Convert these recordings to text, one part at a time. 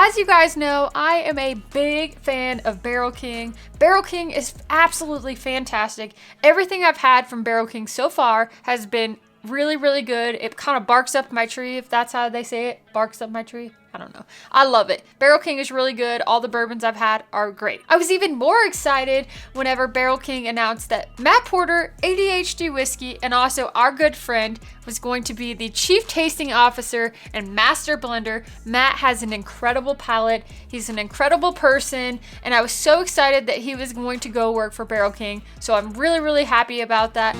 as you guys know, I am a big fan of Barrel King. Barrel King is absolutely fantastic. Everything I've had from Barrel King so far has been really, really good. It kind of barks up my tree, if that's how they say it. Barks up my tree. I don't know. I love it. Barrel King is really good. All the bourbons I've had are great. I was even more excited whenever Barrel King announced that Matt Porter, ADHD Whiskey, and also our good friend was going to be the Chief Tasting Officer and Master Blender. Matt has an incredible palate. He's an incredible person, and I was so excited that he was going to go work for Barrel King. So I'm really, really happy about that.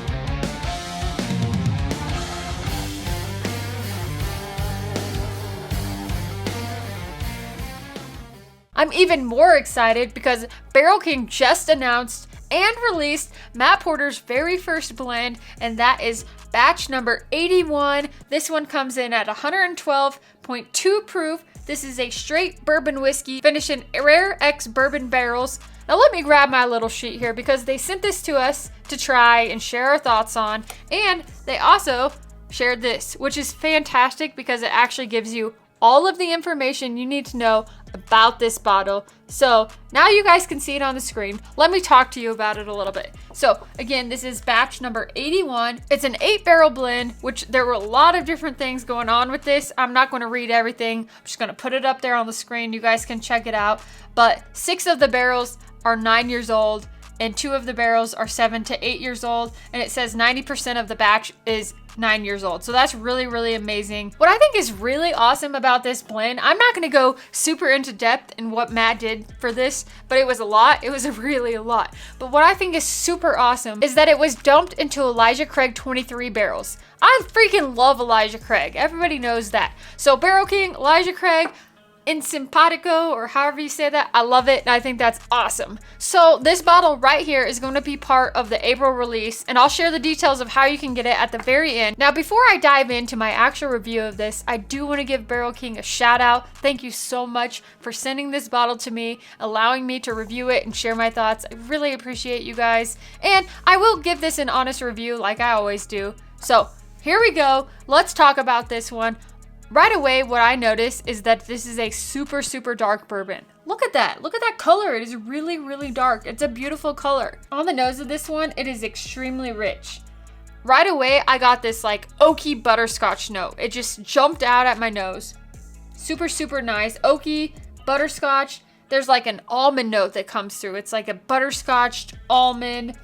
I'm even more excited because Barrel King just announced and released Matt Porter's very first blend, and that is batch number 81. This one comes in at 112.2 proof. This is a straight bourbon whiskey finished in rare X bourbon barrels. Now let me grab my little sheet here because they sent this to us to try and share our thoughts on, and they also shared this, which is fantastic because it actually gives you all of the information you need to know about this bottle. So now you guys can see it on the screen. Let me talk to you about it a little bit. So again, this is batch number 81. It's an 8-barrel blend, which there were a lot of different things going on with this. I'm not going to read everything. I'm just going to put it up there on the screen. You guys can check it out. But 6 of the barrels are 9 years old, and 2 of the barrels are 7 to 8 years old. And it says 90% of the batch is 9 years old. So that's really, really amazing. What I think is really awesome about this blend, I'm not going to go super into depth in what Matt did for this, but it was a lot. It was really a lot. But what I think is super awesome is that it was dumped into Elijah Craig 23 barrels. I freaking love Elijah Craig. Everybody knows that. So Barrel King, Elijah Craig, in simpatico, or however you say that, I love it, and I think that's awesome. So this bottle right here is going to be part of the April release, and I'll share the details of how you can get it at the very end. Now, before I dive into my actual review of this, I do want to give Barrel King a shout out. Thank you so much for sending this bottle to me, allowing me to review it and share my thoughts. I really appreciate you guys, and I will give this an honest review like I always do. So here we go. Let's talk about this one. Right away, what I notice is that this is a super, super dark bourbon. Look at that. Look at that color. It is really, really dark. It's a beautiful color. On the nose of this one, it is extremely rich. Right away, I got this like oaky butterscotch note. It just jumped out at my nose. Super, super nice. Oaky, butterscotch. There's like an almond note that comes through. It's like a butterscotched almond,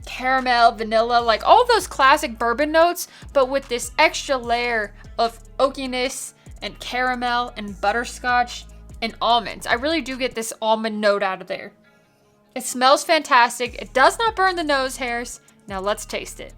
caramel, vanilla, like all those classic bourbon notes, but with this extra layer of oakiness and caramel and butterscotch and almonds. I really do get this almond note out of there. It smells fantastic. It does not burn the nose hairs. Now let's taste it.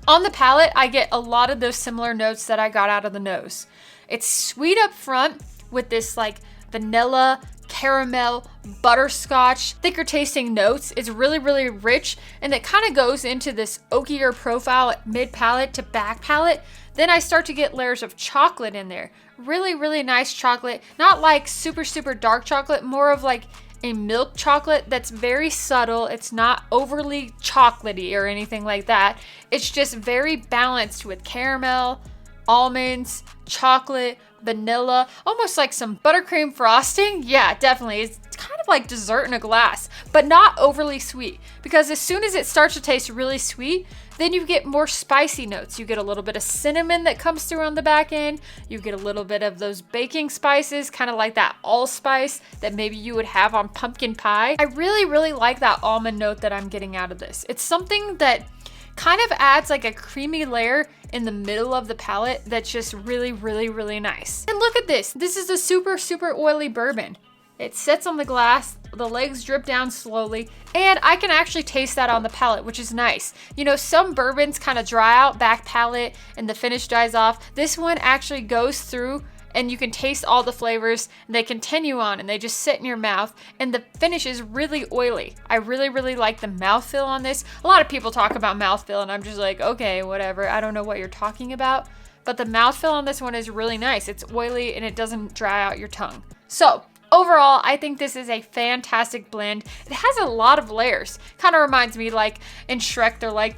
On the palate, I get a lot of those similar notes that I got out of the nose. It's sweet up front with this like vanilla, caramel, butterscotch, thicker tasting notes. It's really, really rich, and it kind of goes into this oakier profile at mid palate to back palate. Then I start to get layers of chocolate in there. Really, really nice chocolate. Not like super, super dark chocolate, more of like a milk chocolate that's very subtle. It's not overly chocolatey or anything like that. It's just very balanced with caramel, almonds, chocolate, vanilla, almost like some buttercream frosting. Yeah, definitely. It's kind of like dessert in a glass, but not overly sweet, because as soon as it starts to taste really sweet, then you get more spicy notes. You get a little bit of cinnamon that comes through on the back end. You get a little bit of those baking spices, kind of like that allspice that maybe you would have on pumpkin pie. I really, really like that almond note that I'm getting out of this. It's something that kind of adds like a creamy layer in the middle of the palate that's just really, really, really nice. And look at this. This is a super, super oily bourbon. It sits on the glass, the legs drip down slowly, and I can actually taste that on the palate, which is nice. You know, some bourbons kind of dry out back palate and the finish dies off. This one actually goes through and you can taste all the flavors, and they continue on and they just sit in your mouth, and the finish is really oily. I really, really like the mouthfeel on this. A lot of people talk about mouthfeel and I'm just like, okay, whatever. I don't know what you're talking about, but the mouthfeel on this one is really nice. It's oily and it doesn't dry out your tongue. So overall, I think this is a fantastic blend. It has a lot of layers. Kind of reminds me like in Shrek, they're like,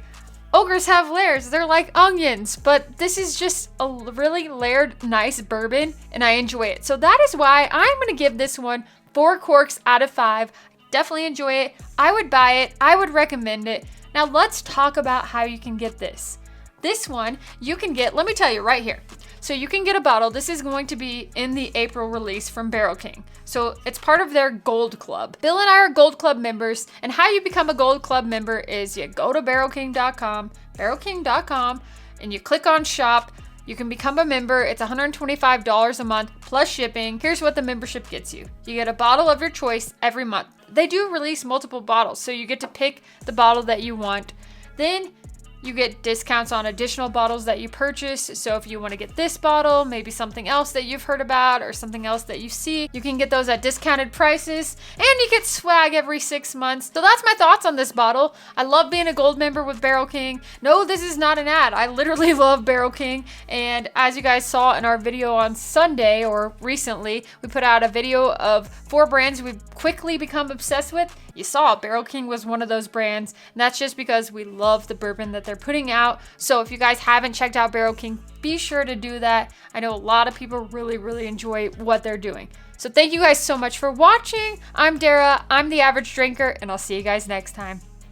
Ogres have layers. They're like onions, but this is just a really layered, nice bourbon, and I enjoy it. So that is why I'm gonna give this one 4 corks out of 5. Definitely enjoy it. I would buy it. I would recommend it. Now let's talk about how you can get this. This one you can get, let me tell you right here. So you can get a bottle. This is going to be in the April release from Barrel King. So it's part of their Gold Club. Bill and I are Gold Club members, and how you become a Gold Club member is you go to barrelking.com, and you click on shop. You can become a member. It's $125 a month plus shipping. Here's what the membership gets you. You get a bottle of your choice every month. They do release multiple bottles, so you get to pick the bottle that you want. Then you get discounts on additional bottles that you purchase. So if you want to get this bottle, maybe something else that you've heard about or something else that you see, you can get those at discounted prices, and you get swag every 6 months. So that's my thoughts on this bottle. I love being a gold member with Barrel King. No, this is not an ad. I literally love Barrel King. And as you guys saw in our video on Sunday or recently, we put out a video of 4 brands we've quickly become obsessed with. You saw Barrel King was one of those brands, and that's just because we love the bourbon that they're putting out. So if you guys haven't checked out Barrel King, be sure to do that. I know a lot of people really enjoy what they're doing. So thank you guys so much for watching. I'm Dara, I'm the Average Drinker, and I'll see you guys next time.